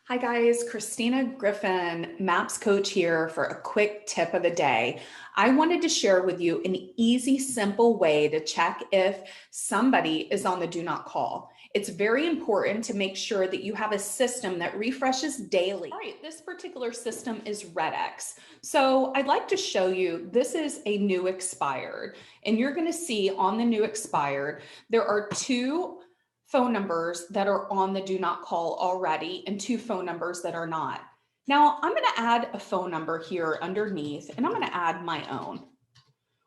Hi guys, Christina Griffin, MAPS coach here for a quick tip of the day. I wanted to share with you an easy, simple way to check if somebody is on the do not call. It's very important to make sure that you have a system that refreshes daily. All right, this particular system is RedX. So I'd like to show you, this is a new expired, and you're gonna see on the new expired, there are two phone numbers that are on the do not call already and two phone numbers that are not. Now I'm going to add a phone number here underneath and I'm going to add my own.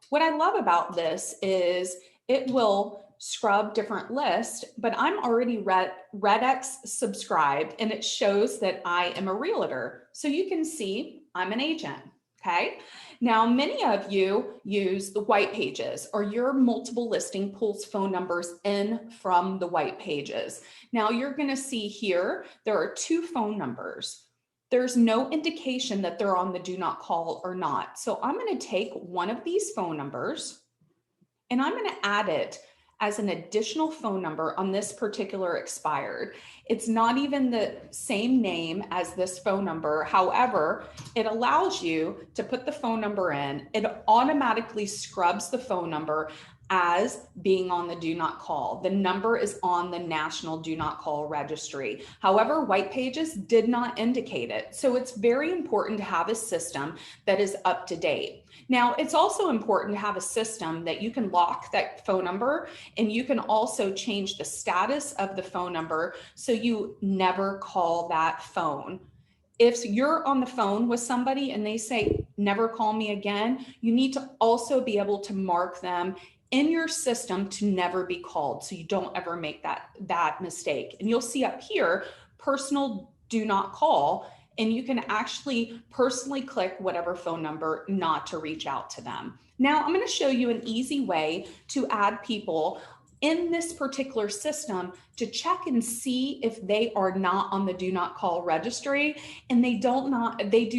What I love about this is it will scrub different lists, but I'm already RedX subscribed and it shows that I am a realtor. So you can see I'm an agent. Okay. Now, many of you use the white pages or your multiple listing pulls phone numbers in from the white pages. Now you're going to see here, there are two phone numbers. There's no indication that they're on the do not call or not. So I'm going to take one of these phone numbers and I'm going to add it as an additional phone number on this particular expired. It's not even the same name as this phone number. However, it allows you to put the phone number in. It automatically scrubs the phone number as being on the do not call. The number is on the national do not call registry. However, white pages did not indicate it. So it's very important to have a system that is up to date. Now, it's also important to have a system that you can lock that phone number and you can also change the status of the phone number so you never call that phone. If you're on the phone with somebody and they say, never call me again, you need to also be able to mark them in your system to never be called so you don't ever make that mistake. And you'll see up here, personal do not call, and you can actually personally click whatever phone number not to reach out to them. Now, I'm going to show you an easy way to add people in this particular system to check and see if they are not on the do not call registry, and they do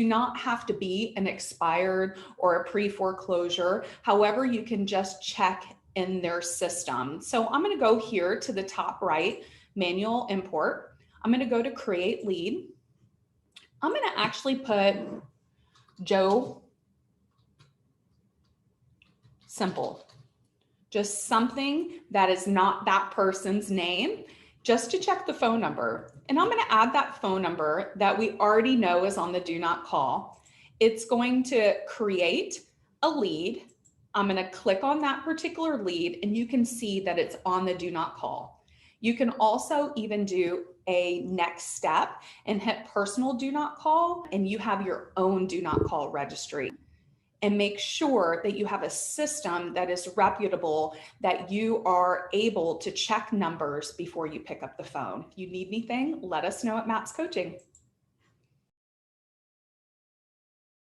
not have to be an expired or a pre-foreclosure. However, you can just check in their system. So I'm going to go here to the top right, manual import. I'm going to go to create lead. I'm going to actually put Joe Simple. Just something that is not that person's name, just to check the phone number. And I'm going to add that phone number that we already know is on the do not call. It's going to create a lead. I'm going to click on that particular lead and you can see that it's on the do not call. You can also even do a next step and hit personal do not call, and you have your own do not call registry. And make sure that you have a system that is reputable, that you are able to check numbers before you pick up the phone. If you need anything, let us know at MAPS Coaching.